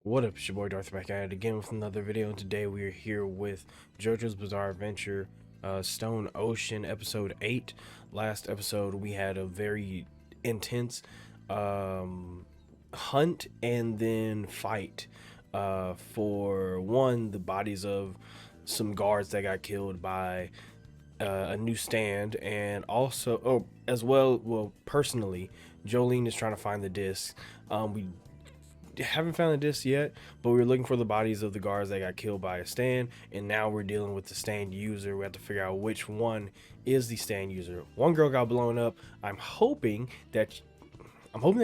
What up, it's your boy Dvrth back at it again with another video, and today we are here with JoJo's Bizarre Adventure, Stone Ocean, episode 8. Last episode we had a very intense hunt and then fight for one, the bodies of some guards that got killed by a new stand, and also, personally, Jolene is trying to find the disc. We haven't found the disc yet, but we were looking for the bodies of the guards that got killed by a stand, and now we're dealing with the stand user. We have to figure out which one is the stand user. One girl got blown up. I'm hoping that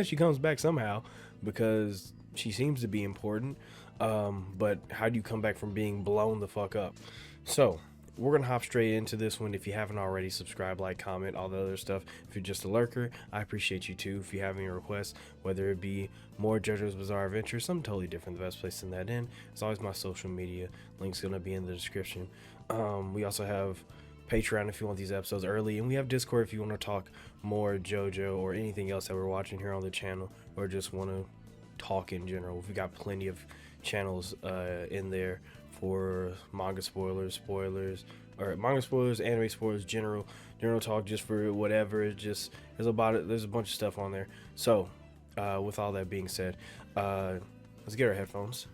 she comes back somehow, because she seems to be important. But how do you come back from being blown the fuck up? So we're gonna hop straight into this one. If you haven't already, subscribe, like, comment, all the other stuff. If you're just a lurker, I appreciate you too. If you have any requests, whether it be more JoJo's Bizarre Adventure, something totally different, the best place to send that in is always my social media. Link's gonna be in the description. We also have Patreon if you want these episodes early, and we have Discord if you want to talk more JoJo or anything else that we're watching here on the channel, or just want to talk in general. We got plenty of channels in there for manga spoilers, anime spoilers, general talk, just for whatever. It's just there's a bunch of stuff on there. So with all that being said, let's get our headphones,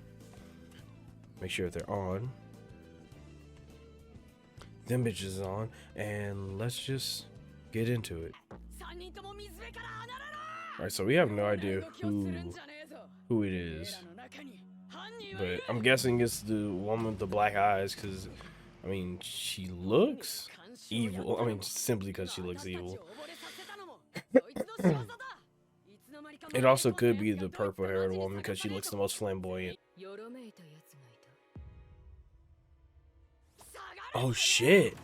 make sure they're on, them bitches is on, and let's just get into it. Alright, so we have no idea who it is, but I'm guessing it's the woman with the black eyes, because I mean, she looks evil. I mean, simply because she looks evil. It also could be the purple haired woman, because she looks the most flamboyant. Oh shit.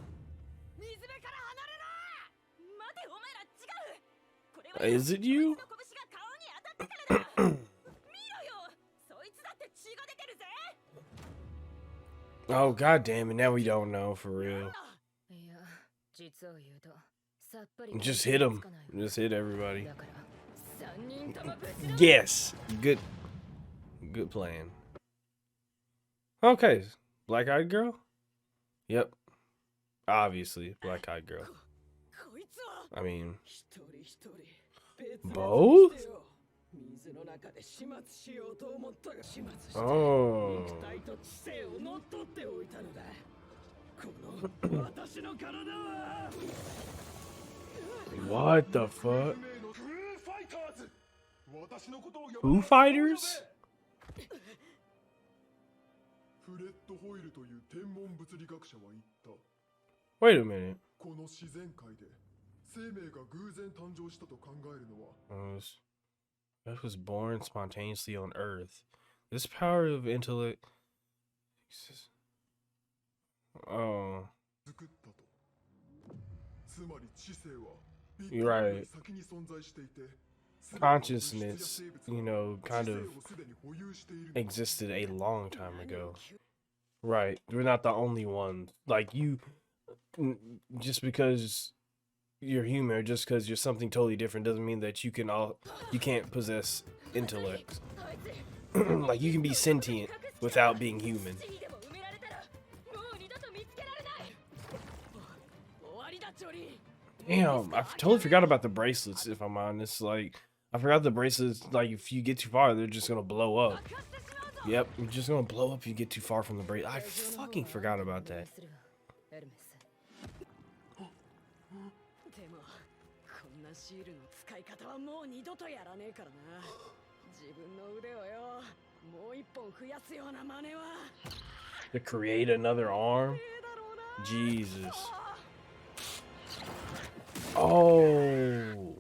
Is it you? Oh god damn it, now we don't know for real. Just hit him. Just hit everybody. Yes. Good plan. Okay. Black-eyed girl? Yep. Obviously, black-eyed girl. I mean, both? Oh. What the fuck? Foo Fighters? Wait a minute. Earth was born spontaneously on Earth. This power of intellect. Oh. You're right. Consciousness, kind of existed a long time ago. Right. We're not the only ones. Like, just because you're human, or just because you're something totally different, doesn't mean that you can't possess intellect. Like, you can be sentient without being human. Damn, I totally forgot about the bracelets, if I'm honest. Like, I forgot the bracelets, like, if you get too far, they're just gonna blow up. Yep, you're just gonna blow up if you get too far from the bracelet. I fucking forgot about that. To create another arm? Jesus. Oh.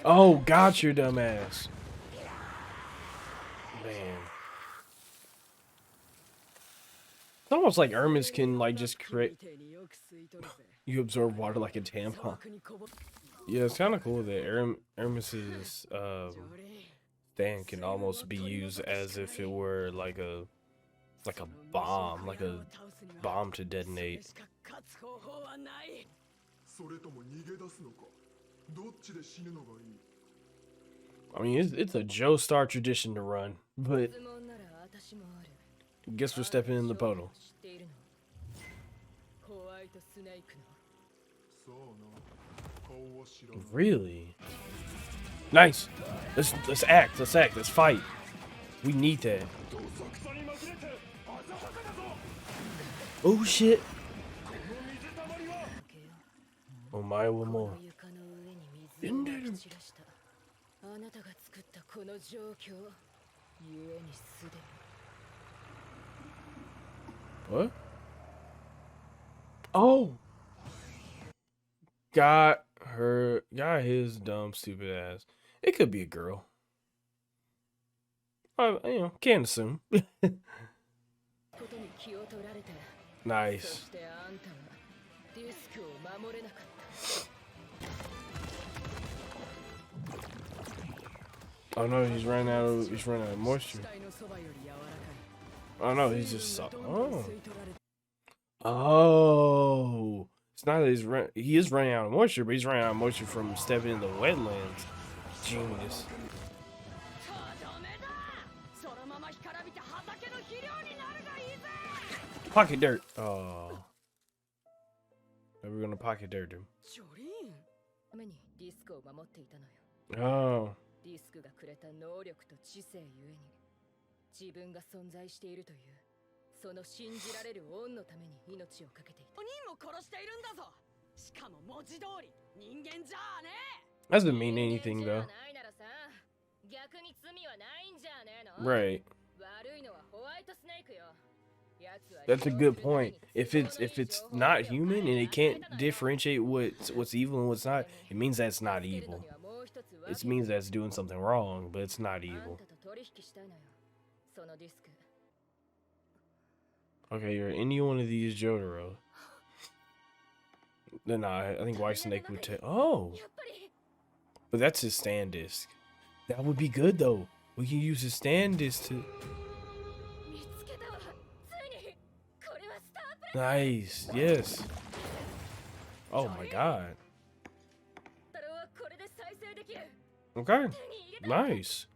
Oh, got your dumbass. Man. It's almost like Hermes can, like, just create. You absorb water like a tampon. Yeah, it's kind of cool that Hermes's stand can almost be used as if it were like a bomb to detonate. I mean, it's a Joe Star tradition to run, but guess we're stepping in the puddle. Really? Nice. Let's act. Let's act. Let's fight. We need that. Oh shit. Oh my, one more. What? Oh. Got his dumb, stupid ass. It could be a girl. Can't assume. Nice. Oh no, he's running out of moisture. Oh no, he's just Oh. It's not that he is running out of moisture, but he's running out of moisture from stepping in the wetlands. Genius. Pocket dirt. Oh. We're gonna pocket dirt him. Oh. Doesn't mean anything though. Right. That's a good point. If it's not human and it can't differentiate what's evil and what's not, it means that's not evil. It means that's doing something wrong, but it's not evil. Okay, you're any one of these JoJo's. Then I think WHITESNAKE would take. Oh, but that's his stand disc. That would be good though. We can use his stand disc to. Nice. Yes. Oh my god. Okay. Nice.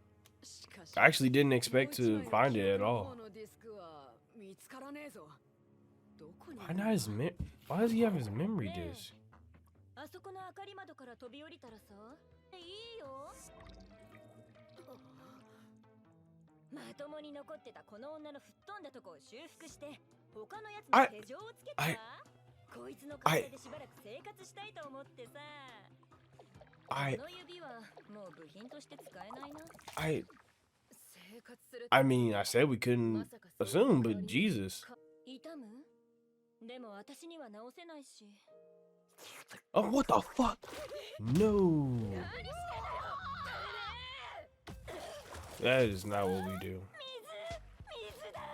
I actually didn't expect to find it at all. Why does he have his memory disc? I mean, I said we couldn't assume, but Jesus. Oh, what the fuck? No. That is not what we do.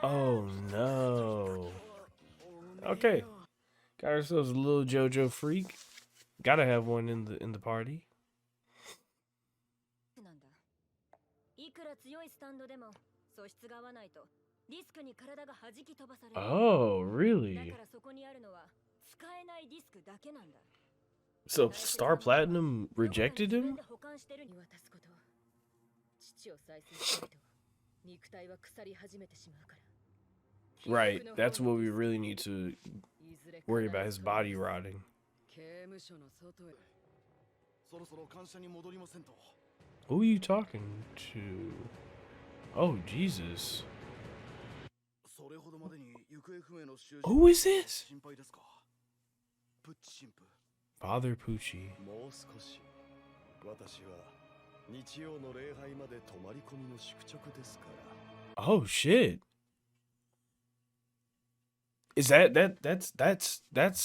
Oh no. Okay. Got ourselves a little JoJo freak. Gotta have one in the party. Oh, really? So Star Platinum rejected him? Right, that's what we really need to worry about, his body rotting. Who are you talking to? Oh, Jesus. Who is this? Father Pucci. Oh shit. Is that's that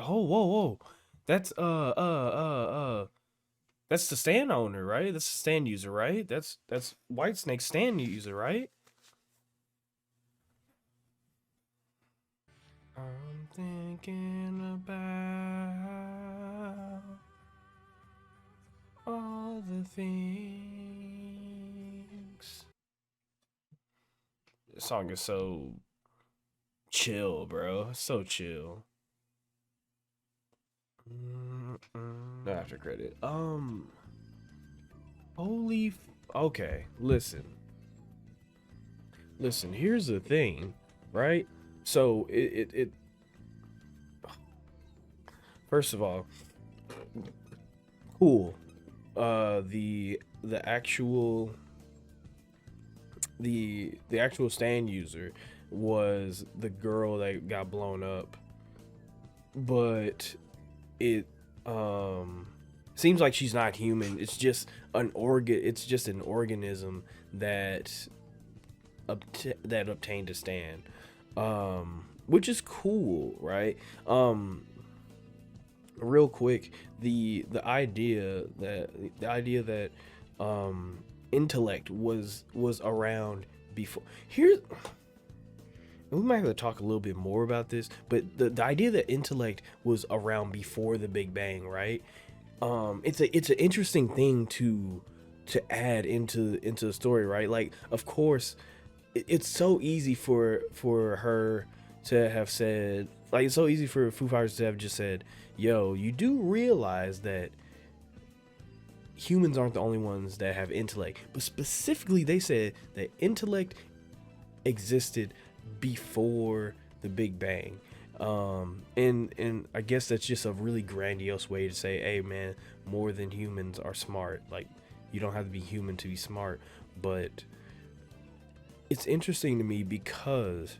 whoa. That's that's the stand owner, right? That's the stand user, right? That's WHITESNAKE stand user, right? I'm thinking about all the things. This song is so chill, bro. It's so chill. After credit. Hold Okay, listen, here's the thing, right? So it first of all, cool. The actual the actual stand user was the girl that got blown up, but it seems like she's not human. It's just it's just an organism that that obtained a stand, which is cool, right? Real quick, the idea that intellect was around before. Here, we might have to talk a little bit more about this, but the idea that intellect was around before the Big Bang, right? It's an interesting thing to add into the story, right? Like, of course, it's so easy for her to have said, like, it's so easy for Foo Fighters to have just said, yo, you do realize that humans aren't the only ones that have intellect. But specifically, they said that intellect existed before the Big Bang. And I guess that's just a really grandiose way to say, hey man, more than humans are smart. Like, you don't have to be human to be smart. But it's interesting to me because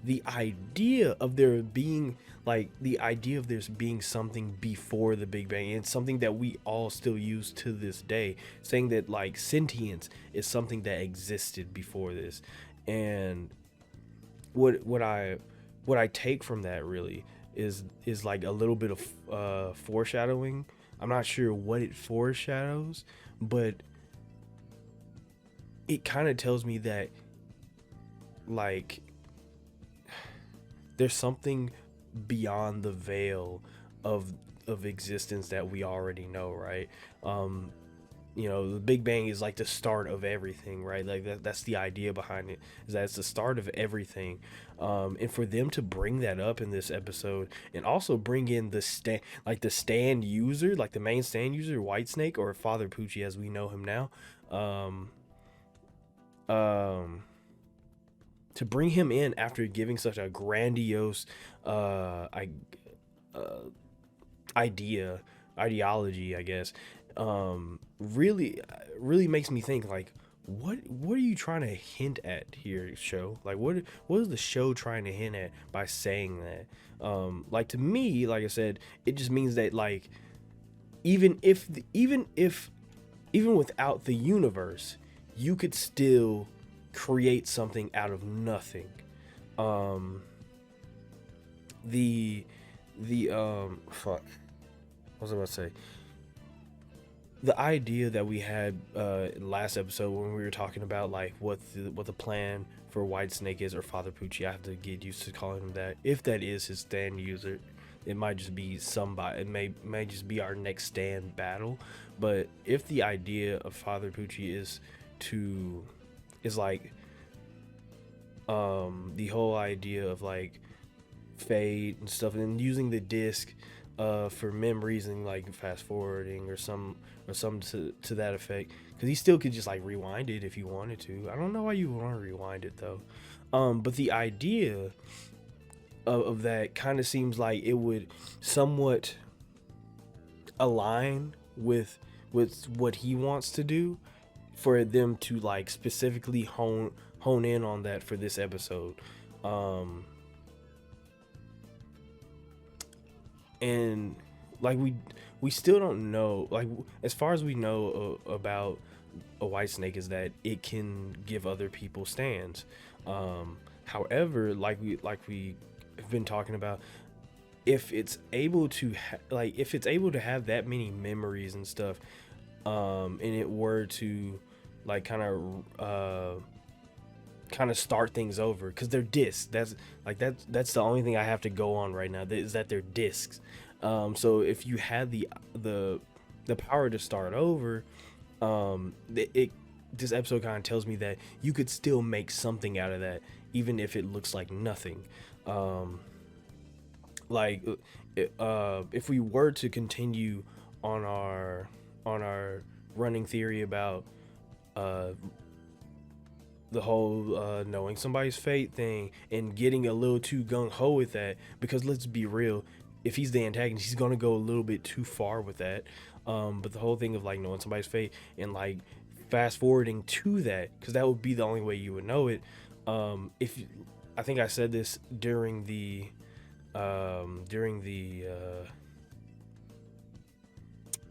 the idea of there being something before the Big Bang, and something that we all still use to this day, saying that like sentience is something that existed before this. And what I take from that really is like a little bit of foreshadowing. I'm not sure what it foreshadows, but it kind of tells me that like there's something beyond the veil of existence that we already know, right? You know, the Big Bang is like the start of everything, right? Like that's the idea behind it, is that it's the start of everything. And for them to bring that up in this episode, and also bring in the stand user, like the main stand user, Whitesnake, or Father Poochie as we know him now, um, um, to bring him in after giving such a grandiose uh, ideology, I guess, really makes me think, like, what are you trying to hint at here, show? Like, what is the show trying to hint at by saying that? Like, to me, like I said, it just means that, like, even without the universe, you could still create something out of nothing. Um, fuck, what was I about to say? The idea that we had last episode when we were talking about like what the plan for Whitesnake is, or Father Poochie, I have to get used to calling him that. If that is his stand user, it might just be somebody. It may just be our next stand battle. But if the idea of Father Poochie is like the whole idea of like fate and stuff, and then using the disc for memories and like fast forwarding or something to that effect, because he still could just like rewind it if you wanted to. I don't know why you want to rewind it though. But the idea of that kind of seems like it would somewhat align with what he wants to do, for them to like specifically hone in on that for this episode. And like we still don't know, like, as far as we know about a Whitesnake, is that it can give other people stands. However, like we have been talking about, if it's able to have that many memories and stuff, and it were to like kind of start things over, because they're discs. That's the only thing I have to go on right now, is that they're discs. So if you had the power to start over, this episode kind of tells me that you could still make something out of that, even if it looks like nothing. Like if we were to continue on our running theory about uh the whole knowing somebody's fate thing and getting a little too gung-ho with that, because let's be real, if he's the antagonist, he's gonna go a little bit too far with that. But the whole thing of like knowing somebody's fate and like fast forwarding to that, because that would be the only way you would know it. If I think I said this during the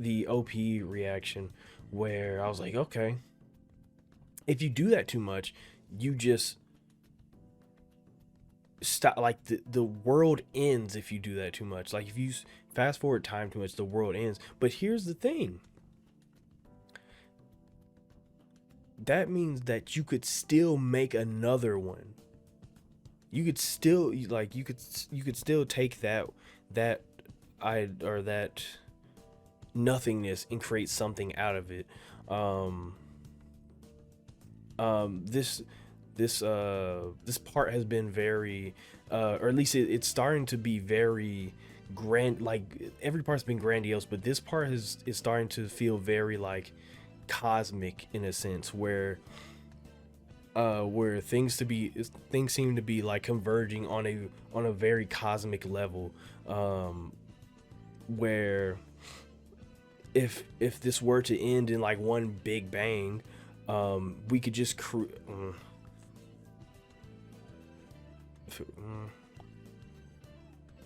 OP reaction, where I was like, okay, if you do that too much, you just stop. Like the world ends if you do that too much. Like if you fast forward time too much, the world ends. But here's the thing. That means that you could still make another one. You could still you could still take that nothingness and create something out of it. Um this this part has been very or at least it's starting to be very grand. Like every part's been grandiose, but this part is starting to feel very like cosmic in a sense, where things seem to be like converging on a very cosmic level, where if this were to end in like one big bang, we could just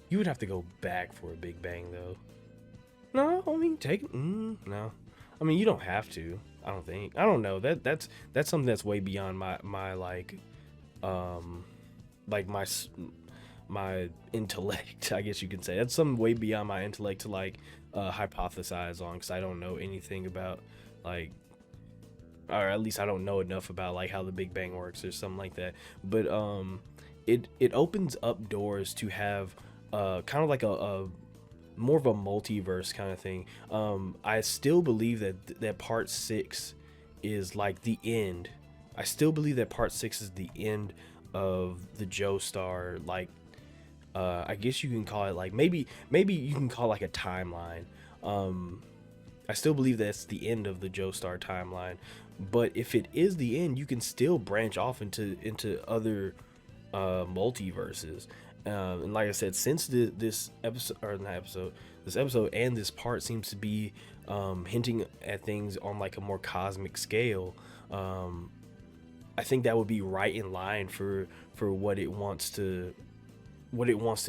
you would have to go back for a big bang though. No, I mean no. I mean, you don't have to. I don't think. I don't know. That's something that's way beyond my like my intellect, I guess you can say. That's something way beyond my intellect to like hypothesize on, because I don't know anything about like, or at least I don't know enough about like how the Big Bang works or something like that. But it opens up doors to have kind of like a more of a multiverse kind of thing. I still believe that part 6 is like the end. I still believe that part 6 is the end of the Joestar, like I guess you can call it like maybe you can call it like a timeline. I still believe that's the end of the Joestar timeline, but if it is the end, you can still branch off into other multiverses. And like I said, since this episode, or not episode, this episode and this part seems to be hinting at things on like a more cosmic scale, I think that would be right in line for what it wants to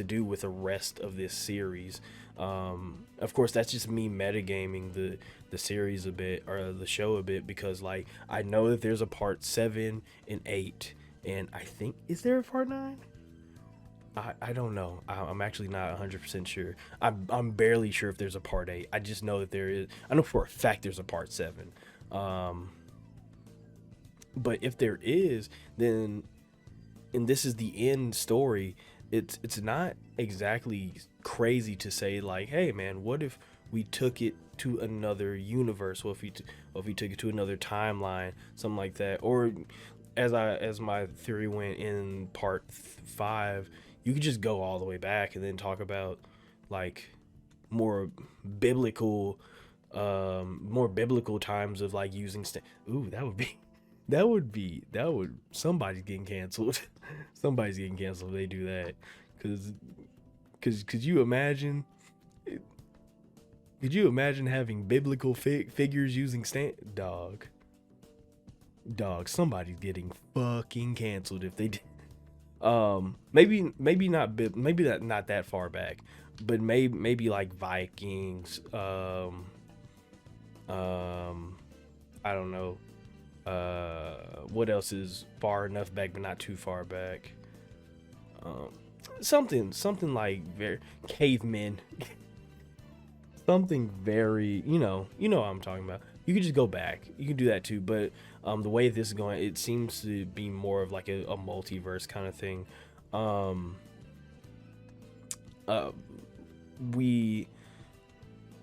do with the rest of this series. Of course, that's just me metagaming the series a bit, or the show a bit, because like I know that there's a part 7 and 8, and I think, is there a part 9? I don't know. I'm actually not 100% sure. I'm barely sure if there's a part 8. I just know that there is. I know for a fact there's a part 7. But if there is, then, and this is the end story, it's not exactly crazy to say like, hey man, what if we took it to another universe? What if we took it to another timeline, something like that? Or as my theory went in part 5, you could just go all the way back and then talk about like more biblical times of like using ooh, that would somebody's getting canceled. Somebody's getting canceled if they do that. Cause could you imagine having biblical figures using dog, somebody's getting fucking canceled if they did. Maybe not that far back, but maybe like Vikings. I don't know. What else is far enough back but not too far back? Something like very cavemen. Something very, what I'm talking about. You could just go back. You can do that too, but the way this is going, it seems to be more of like a multiverse kind of thing. We,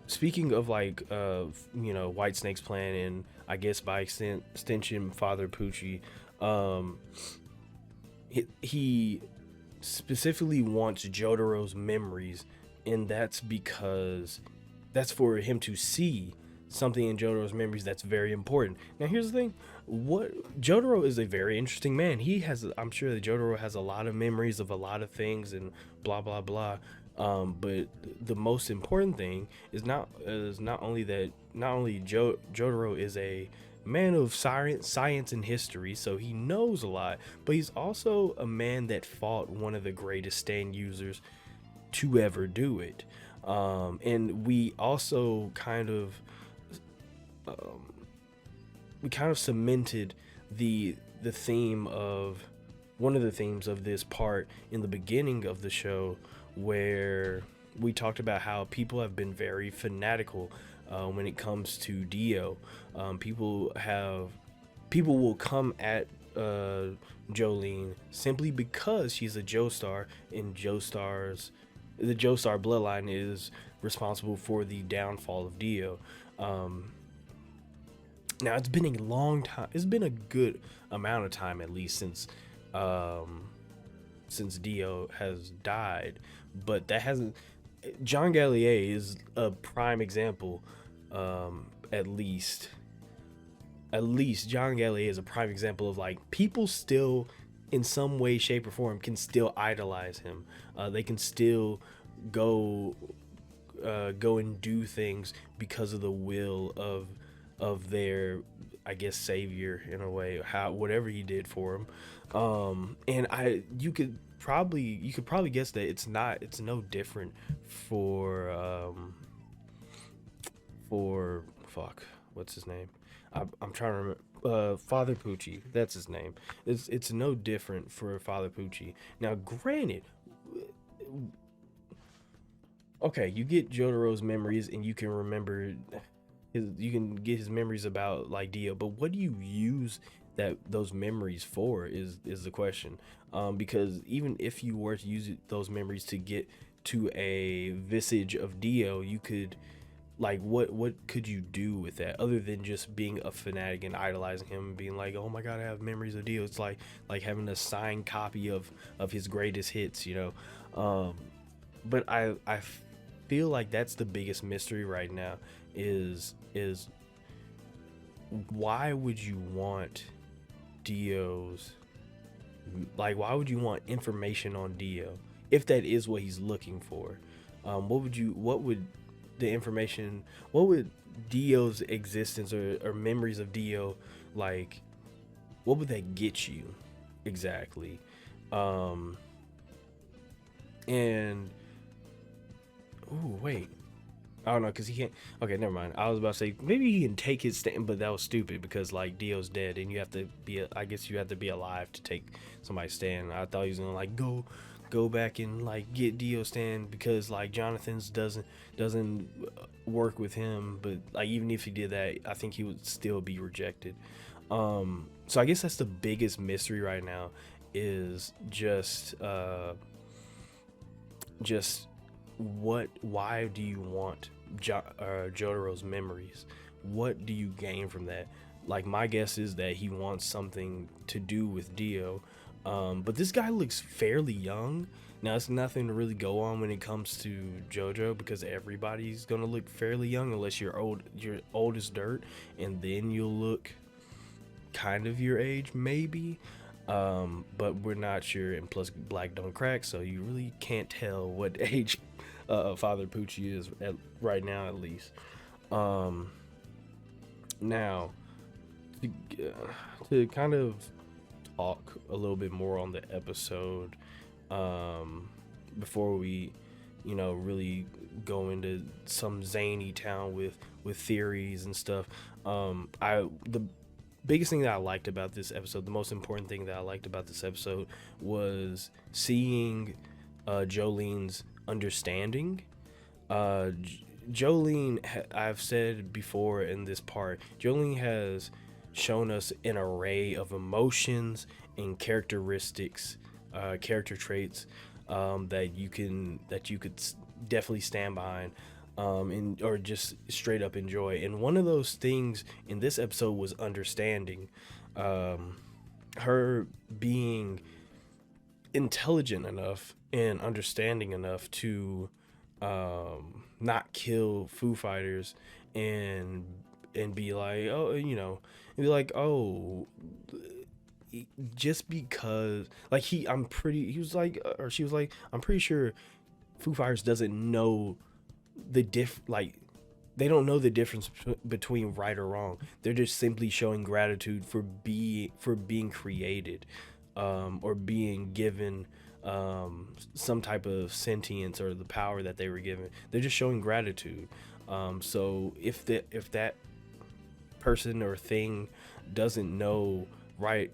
speaking of like Whitesnake's plan, and I guess by extension Father Pucci, he specifically wants Jotaro's memories, and that's because that's for him to see something in Jotaro's memories that's very important. Now, here's the thing: what Jotaro is a very interesting man. He has, I'm sure that Jotaro has a lot of memories of a lot of things and blah blah blah. But the most important thing is not only that not only Jotaro is a man of science and history, so he knows a lot, but he's also a man that fought one of the greatest stand users to ever do it. And we kind of cemented the theme of one of the themes of this part in the beginning of the show, where we talked about how people have been very fanatical when it comes to Dio. People will come at Jolene simply because she's a Joestar, and the Joestar bloodline is responsible for the downfall of Dio. Now, it's been a long time. It's been a good amount of time, at least, since Dio has died, but that hasn't. John Gallier is a prime example. At least John Gallier is a prime example of, like, people still, in some way, shape, or form, can still idolize him. They can still go and do things because of the will of their, I guess, savior, in a way, whatever he did for him. And you could probably guess that it's no different for fuck, what's his name? I'm trying to remember. Father Pucci, that's his name. It's no different for Father Pucci. Now, granted, okay, you get Jotaro's memories and you can remember you can get his memories about, like, Dio, but what do you use those memories for is the question. Because even if you were to use those memories to get to a visage of Dio, you could, like, what could you do with that other than just being a fanatic and idolizing him and being like, oh my god, I have memories of Dio? It's like having a signed copy of his greatest hits, you know. But I feel like that's the biggest mystery right now is why would you want why would you want information on Dio if that is what he's looking for? What would Dio's existence or memories of Dio, like, what would that get you exactly? And wait, I don't know, because he can't. Okay, never mind. I was about to say maybe he can take his stand, but that was stupid because, like, Dio's dead and you have to I guess you have to be alive to take somebody's stand. I thought he was gonna, like, go back and, like, get Dio's stand because, like, Jonathan's doesn't work with him. But, like, even if he did that, I think he would still be rejected. So I guess that's the biggest mystery right now is just why do you want Jotaro's memories? What do you gain from that? Like, my guess is that he wants something to do with Dio. But this guy looks fairly young. Now, it's nothing to really go on when it comes to JoJo because everybody's gonna look fairly young unless you're old as dirt, and then you'll look kind of your age, maybe. But we're not sure, and plus black don't crack, so you really can't tell what age Father Pucci is right now, at least. Now, to kind of talk a little bit more on the episode, before we, really go into some zany town with theories and stuff. The biggest thing that I liked about this episode, the most important thing that I liked about this episode, was seeing Jolene's understanding. Jolene, I've said before in this part, Jolene has shown us an array of emotions and characteristics, character traits, that you could definitely stand behind, or just straight up enjoy. And one of those things in this episode was understanding. Her being intelligent enough and understanding enough to not kill Foo Fighters and be like, oh, and be like, oh, just because, like, he was like, or she was like, I'm pretty sure Foo Fighters doesn't know like, they don't know the difference between right or wrong. They're just simply showing gratitude for being created, or being given some type of sentience or the power that they were given. They're just showing gratitude. So if that person or thing doesn't know right,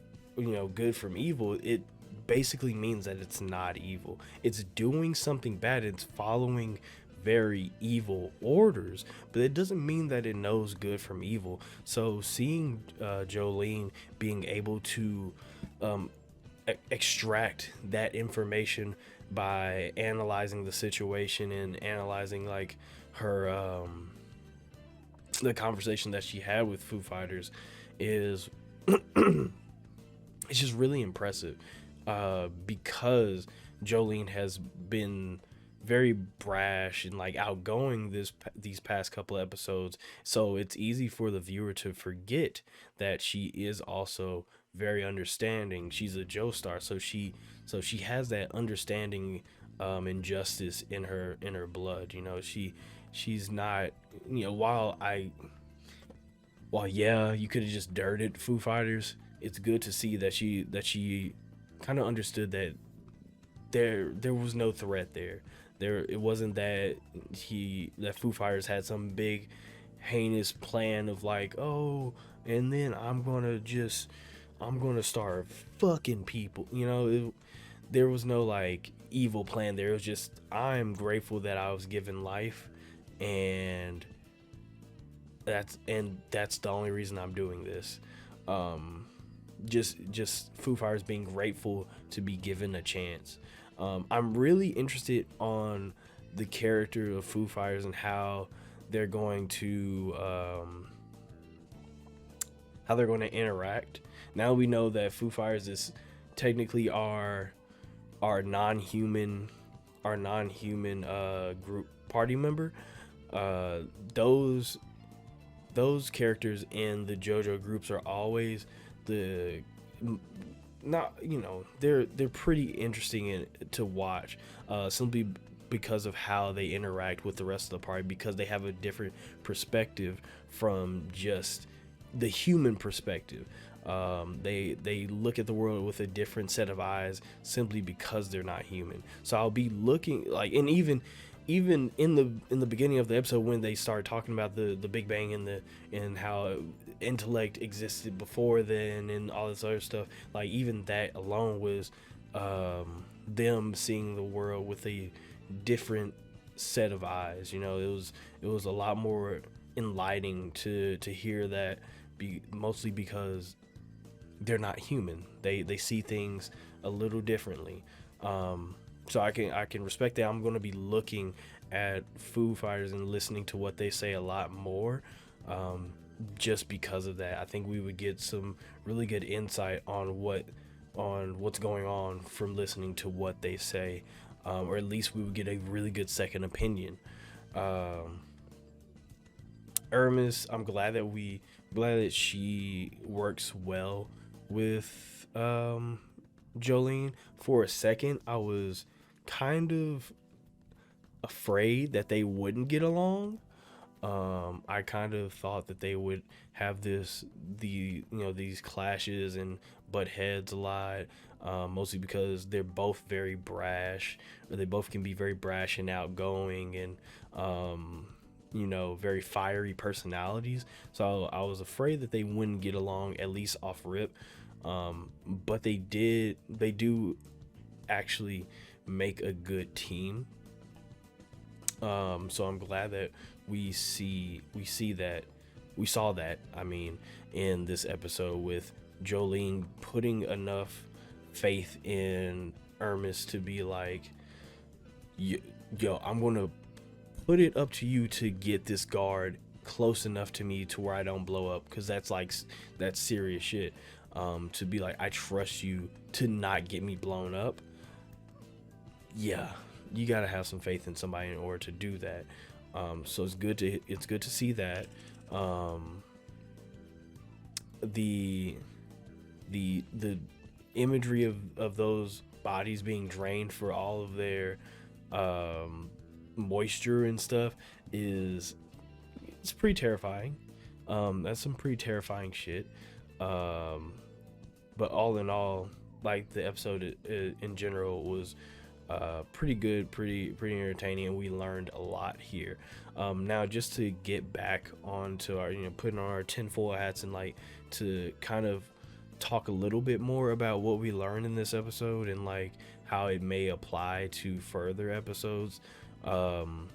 good from evil, it basically means that it's not evil. It's doing something bad. It's following very evil orders, but it doesn't mean that it knows good from evil. So seeing Jolene being able to extract that information by analyzing the situation and analyzing like her the conversation that she had with Foo Fighters is it's just really impressive, because Jolene has been very brash and like outgoing these past couple episodes, so it's easy for the viewer to forget that she is also very understanding. She's a Joestar, so she has that understanding and justice in her blood. She's not, while yeah, you could have just dirted Foo Fighters, it's good to see that she kind of understood that there was no threat there. It wasn't that Foo Fighters had some big heinous plan of like, oh, and then I'm gonna start fucking people. There was no like evil plan there. It was just, I'm grateful that I was given life, and that's the only reason I'm doing this. Just Foo Fighters being grateful to be given a chance. I'm really interested on the character of Foo Fighters and how they're going to interact. Now we know that Foo Fighters is technically our non-human group party member. Those characters in the JoJo groups are always they're pretty interesting to watch, simply because of how they interact with the rest of the party, because they have a different perspective from just the human perspective. They look at the world with a different set of eyes simply because they're not human. So I'll be looking like, and even in the beginning of the episode when they start talking about the Big Bang and how intellect existed before then and all this other stuff, like even that alone was them seeing the world with a different set of eyes. It was a lot more enlightening to hear that, mostly because they're not human. They see things a little differently. So I can respect that. I'm going to be looking at Foo Fighters and listening to what they say a lot more, just because of that. I think we would get some really good insight on what's going on from listening to what they say, or at least we would get a really good second opinion. Hermes, I'm glad that she works well with Jolene. For a second, I was kind of afraid that they wouldn't get along. I kind of thought that they would have these clashes and butt heads a lot, mostly because they're both very brash, or they both can be very brash and outgoing, and very fiery personalities. So I was afraid that they wouldn't get along, at least off rip. But they do actually make a good team. So I'm glad that we saw that, in this episode, with Jolene putting enough faith in Hermes to be like, yo, I'm gonna put it up to you to get this guard close enough to me to where I don't blow up, because that's serious shit. To be like, I trust you to not get me blown up. Yeah, you gotta have some faith in somebody in order to do that. So it's good to see that. Um, the the imagery of those bodies being drained for all of their moisture and stuff is it's pretty terrifying. That's some pretty terrifying shit. Um, but all in all, like the episode in general was pretty good, pretty entertaining, and we learned a lot here. Now, just to get back onto our, putting on our tinfoil hats and like to kind of talk a little bit more about what we learned in this episode and like how it may apply to further episodes. Um,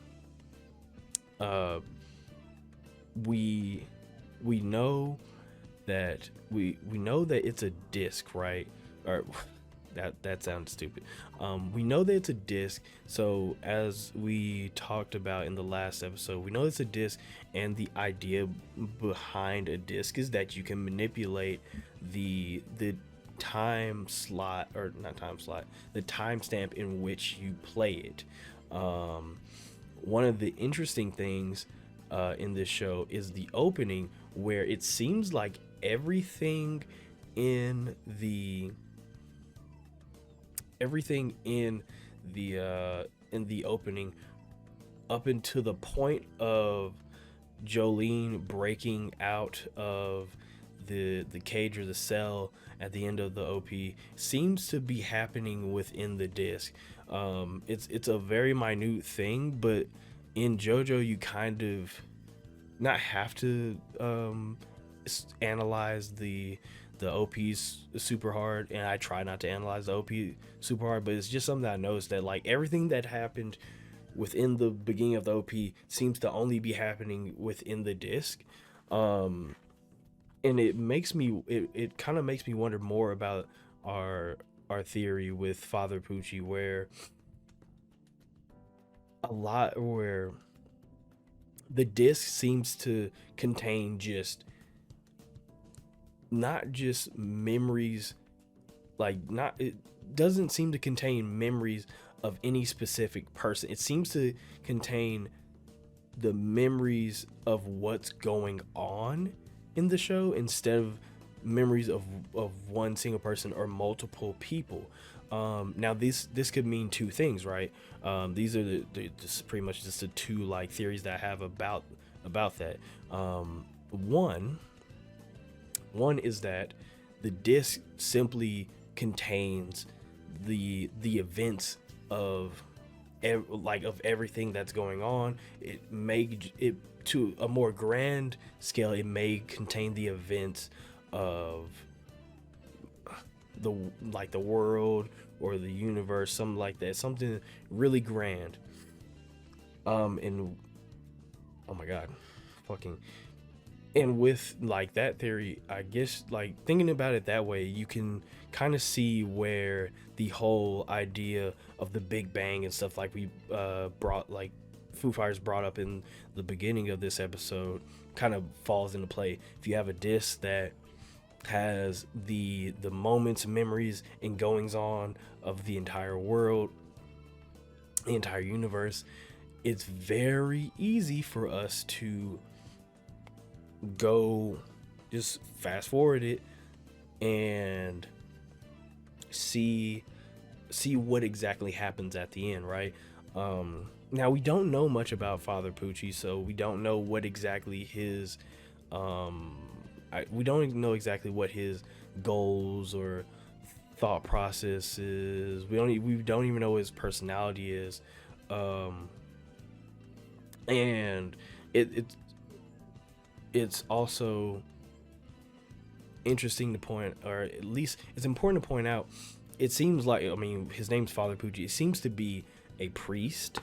uh, we we know that we know that it's a disc, right? Or that sounds stupid. We know that it's a disc. So as we talked about in the last episode, we know it's a disc, and the idea behind a disc is that you can manipulate the time slot, or not time slot, the timestamp in which you play it. One of the interesting things in this show is the opening, where it seems like everything in the opening, up until the point of Jolene breaking out of the cage or the cell at the end of the OP, seems to be happening within the disc. It's a very minute thing, but in JoJo you kind of not have to analyze the OP's super hard, and I try not to analyze the OP super hard, but it's just something I noticed, that like everything that happened within the beginning of the OP seems to only be happening within the disc. And it kind of makes me wonder more about our theory with Father Pucci, where the disc seems to contain not just memories, it doesn't seem to contain memories of any specific person. It seems to contain the memories of what's going on in the show, instead of memories of one single person or multiple people. Now this could mean two things, right? These are just pretty much just the two like theories that I have about that. One is that the disc simply contains the events of everything that's going on. It may, it to a more grand scale, it may contain the events of the world or the universe, something like that, something really grand. And oh my god, fucking. And with like that theory, I guess like thinking about it that way, you can kind of see where the whole idea of the Big Bang and stuff, like we Foo Fighters brought up in the beginning of this episode, kind of falls into play. If you have a disc that has the moments, memories, and goings on of the entire world, the entire universe, it's very easy for us to go just fast forward it and see what exactly happens at the end, right? Now we don't know much about Father Pucci, so we don't know what exactly his we don't even know exactly what his goals or thought process is. We don't even know what his personality is. And it's also interesting to point, or at least it's important to point out, it seems like, I mean, his name's Father Pucci. It seems to be a priest.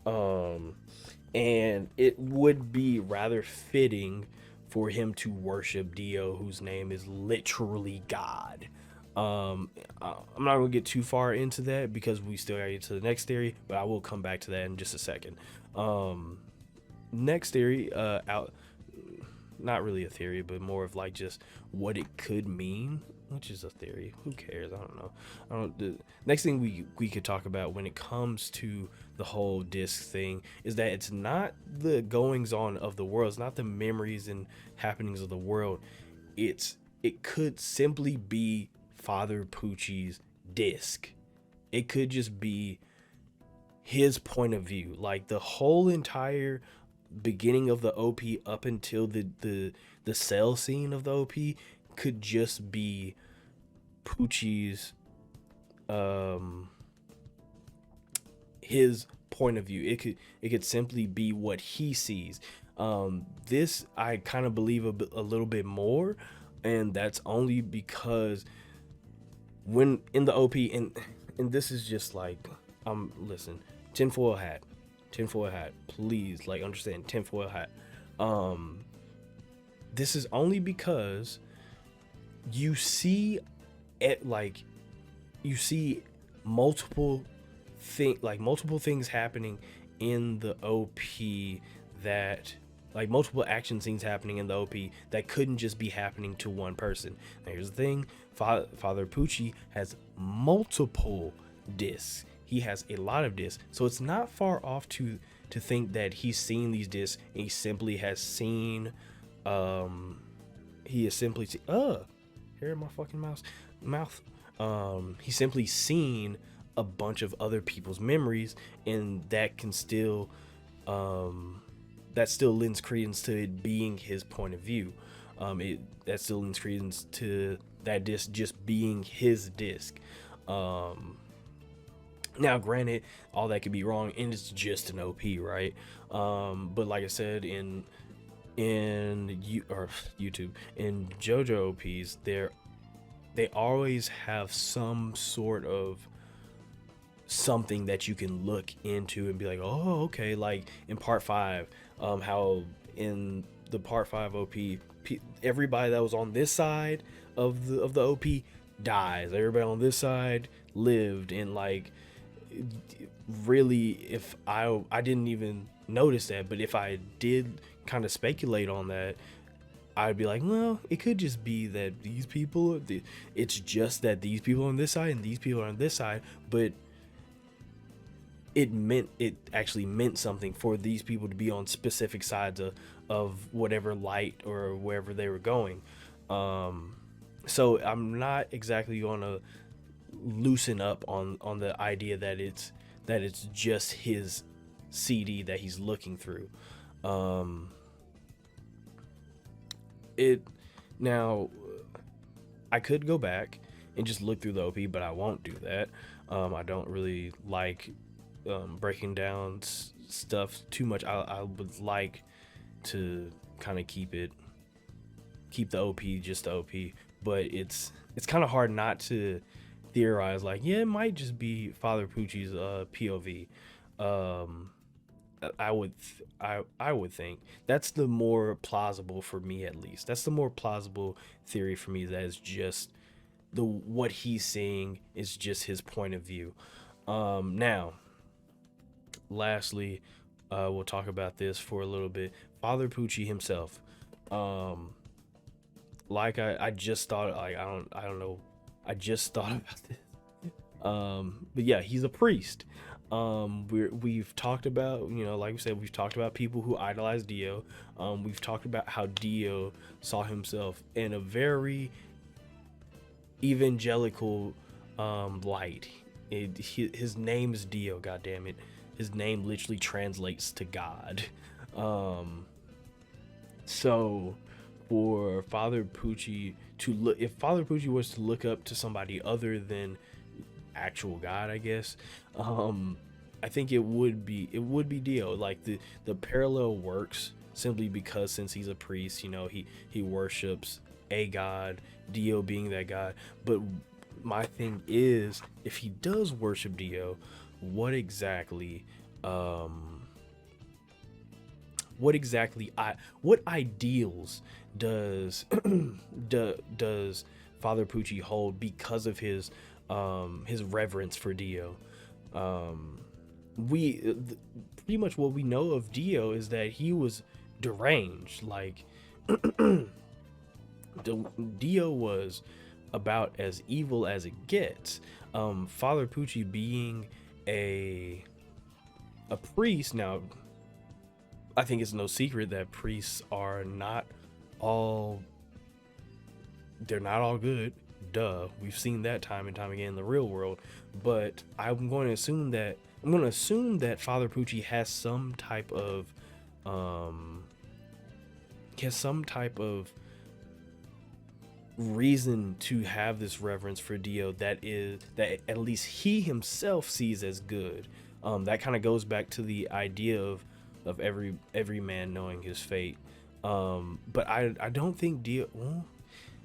And it would be rather fitting for him to worship Dio, whose name is literally God. I'm not gonna get too far into that because we still gotta get to the next theory, but I will come back to that in just a second. Next theory, not really a theory, but more of like just what it could mean, which is a theory. Who cares? I don't know. The next thing we could talk about when it comes to the whole disc thing is that it's not the goings on of the world, it's not the memories and happenings of the world. It could simply be Father Poochie's disc. It could just be his point of view. Like the whole entire beginning of the OP up until the cell scene of the OP could just be Poochie's his point of view. It could simply be what he sees. This I kind of believe a little bit more, and that's only because when in the OP, and this is just like, listen, tinfoil hat, please, like, understand, tinfoil hat. This is only because you see it, like, you see multiple things happening in the OP, that, like, multiple action scenes happening in the OP that couldn't just be happening to one person. Now here's the thing, Father Poochie has multiple discs. He has a lot of discs, so it's not far off to think that he's seen these discs and he simply has seen he has simply seen here in my fucking mouth. He's simply seen a bunch of other people's memories, and that can still that still lends credence to it being his point of view. That still lends credence to that disc just being his disc. Now granted, all that could be wrong and it's just an OP, right? But like I said, in YouTube, in JoJo OPs, they always have some sort of something that you can look into and be like, oh, okay. Like in part 5, how in the part 5 OP, everybody that was on this side of the OP dies, everybody on this side lived. And like, really, if I didn't even notice that, but if I did kind of speculate on that, I'd be like, well, it could just be that these people, it's just that these people are on this side and these people are on this side, but it actually meant something for these people to be on specific sides of whatever light or wherever they were going. So I'm not exactly gonna loosen up on the idea that it's just his CD that he's looking through. Now I could go back and just look through the OP, but I won't do that. I don't really like breaking down stuff too much. I would like to kind of keep the OP just the OP, but it's kind of hard not to theorize like, yeah, it might just be Father Poochie's POV. I would think that's the more plausible for me, at least. That's the more plausible theory for me, that is just what he's seeing is just his point of view. Now, lastly, we'll talk about this for a little bit. Father Poochie himself. Like I just thought, like, I don't know. I just thought about this. But yeah, he's a priest. We've talked about, like we said, we've talked about people who idolize Dio. We've talked about how Dio saw himself in a very evangelical light. His name is Dio, goddammit. His name literally translates to God. So for Father Poochie to look, if Father Poochie was to look up to somebody other than actual God, I guess, I think it would be Dio. Like the parallel works simply because since he's a priest, he worships a god, Dio being that god. But my thing is, if he does worship Dio, what exactly what ideals does does Father Poochie hold because of his reverence for Dio? Pretty much what we know of Dio is that he was deranged. Like Dio was about as evil as it gets. Father Poochie being a priest. Now, I think it's no secret that priests are not all, they're not all good. Duh. We've seen that time and time again in the real world. But I'm going to assume that Father Pucci has some type of reason to have this reverence for Dio that at least he himself sees as good. That kind of goes back to the idea of every man knowing his fate. But I don't think Dio. Well,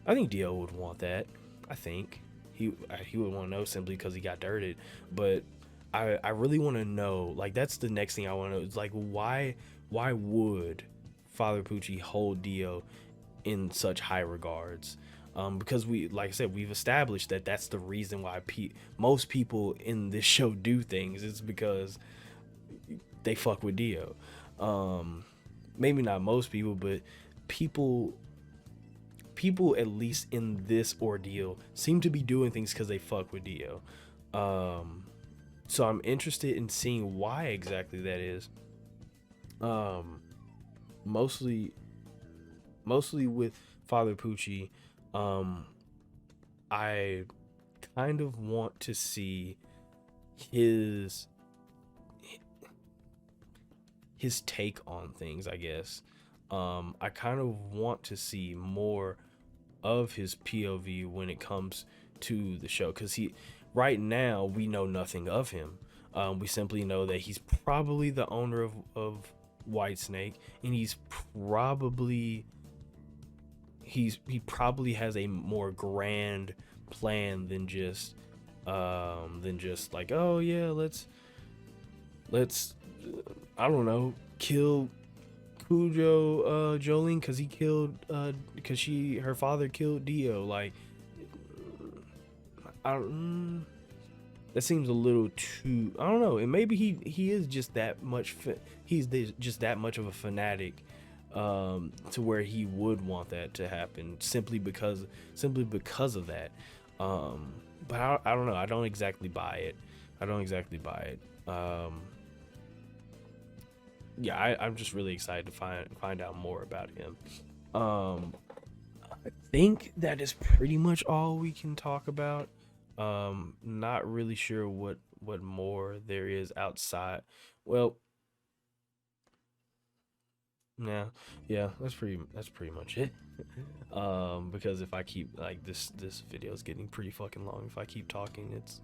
I think Dio would want that. I think he would want to know simply because he got dirted. But I really want to know. Like, that's the next thing I want to know. It's like, why would Father Pucci hold Dio in such high regards? Because like I said, we've established that that's the reason why most people in this show do things. It's because they fuck with Dio. Maybe not most people, but people at least in this ordeal seem to be doing things because they fuck with Dio. So I'm interested in seeing why exactly that is. Mostly with Father Pucci, I kind of want to see his take on things, I guess. I kind of want to see more of his POV when it comes to the show, because right now we know nothing of him. We simply know that he's probably the owner of Whitesnake, and he probably has a more grand plan than just like, oh yeah, let's I don't know, kill Cujo Jolene because he killed because her father killed Dio. Like, that seems a little too, I don't know. And maybe he is just that much just that much of a fanatic to where he would want that to happen simply because of that. But I don't know. I don't exactly buy it. Yeah, I'm just really excited to find out more about him. I think that is pretty much all we can talk about. Not really sure what more there is outside. Well, yeah, that's pretty much it. Because if I keep, like, this video is getting pretty fucking long. If I keep talking, it's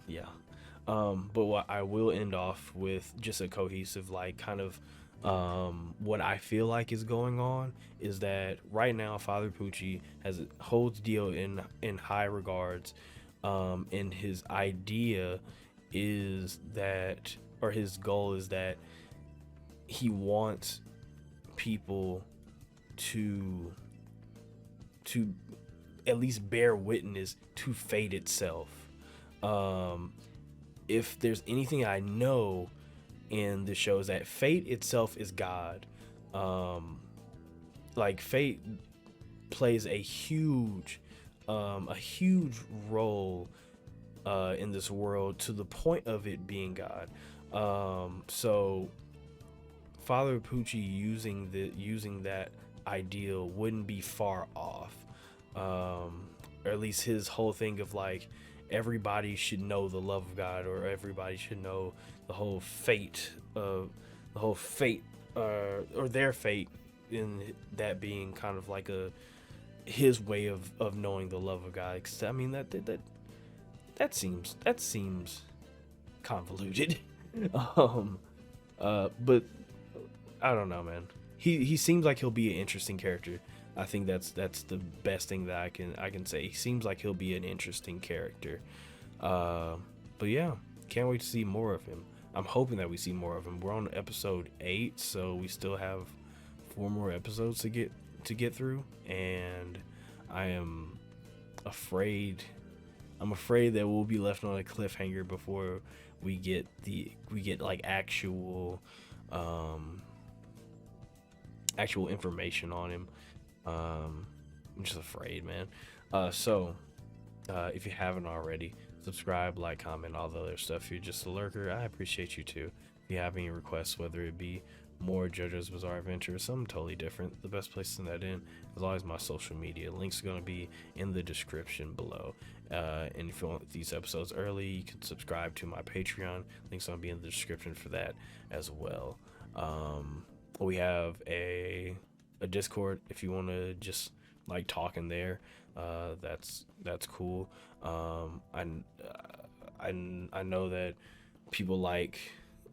yeah. But what I will end off with, just a cohesive, like, kind of what I feel like is going on, is that right now Father Pucci holds Dio in high regards, and his idea is that, or his goal is that, he wants people to at least bear witness to fate itself. If there's anything I know in the show, is that fate itself is God. Like, fate plays a huge role in this world, to the point of it being God. So Father Pucci using that ideal wouldn't be far off. Or at least his whole thing of, like, everybody should know the love of God, or everybody should know the whole fate, or their fate, in that being kind of like his way of knowing the love of God. 'Cause, I mean, that seems convoluted. But I don't know, man. He seems like he'll be an interesting character. I think that's the best thing that I can say. He seems like he'll be an interesting character. But yeah, can't wait to see more of him. I'm hoping that we see more of him. We're on episode 8, so we still have 4 more episodes to get through, and I am afraid that we'll be left on a cliffhanger before we get like actual information on him. I'm just afraid, man. So if you haven't already, subscribe, like, comment, all the other stuff. If you're just a lurker, I appreciate you too. If you have any requests, whether it be more JoJo's Bizarre Adventure or something totally different, the best place to send that in is always my social media. Links are going to be in the description below. And if you want these episodes early, you can subscribe to my Patreon. Links going to be in the description for that as well. We have a Discord if you want to just like talk in there. That's cool. I know that people like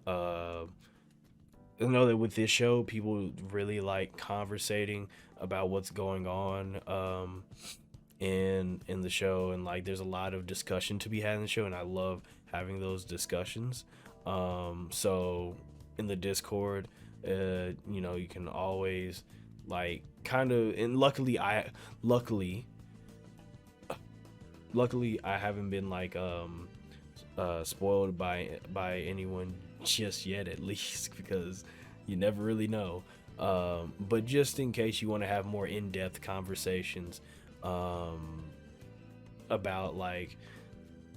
I know that with this show, people really like conversating about what's going on in the show, and like there's a lot of discussion to be had in the show, and I love having those discussions. So in the Discord, you know, you can always like kind of, and luckily I haven't been like spoiled by anyone just yet, at least, because you never really know. But just in case you want to have more in-depth conversations about like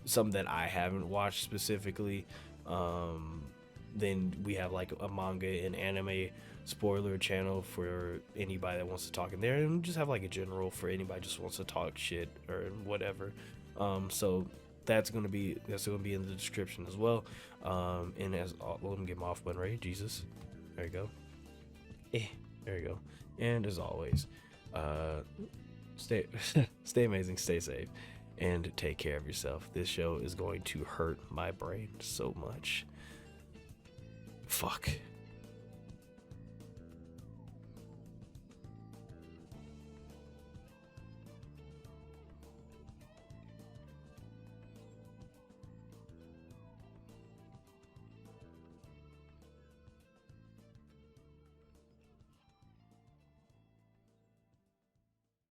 something that I haven't watched specifically, then we have like a manga and anime spoiler channel for anybody that wants to talk in there, and just have like a general for anybody just wants to talk shit or whatever. So that's gonna be in the description as well. And as let me get my off button ready. Jesus, there you go. There you go. And as always, stay amazing, stay safe, and take care of yourself. This show is going to hurt my brain so much. Fuck.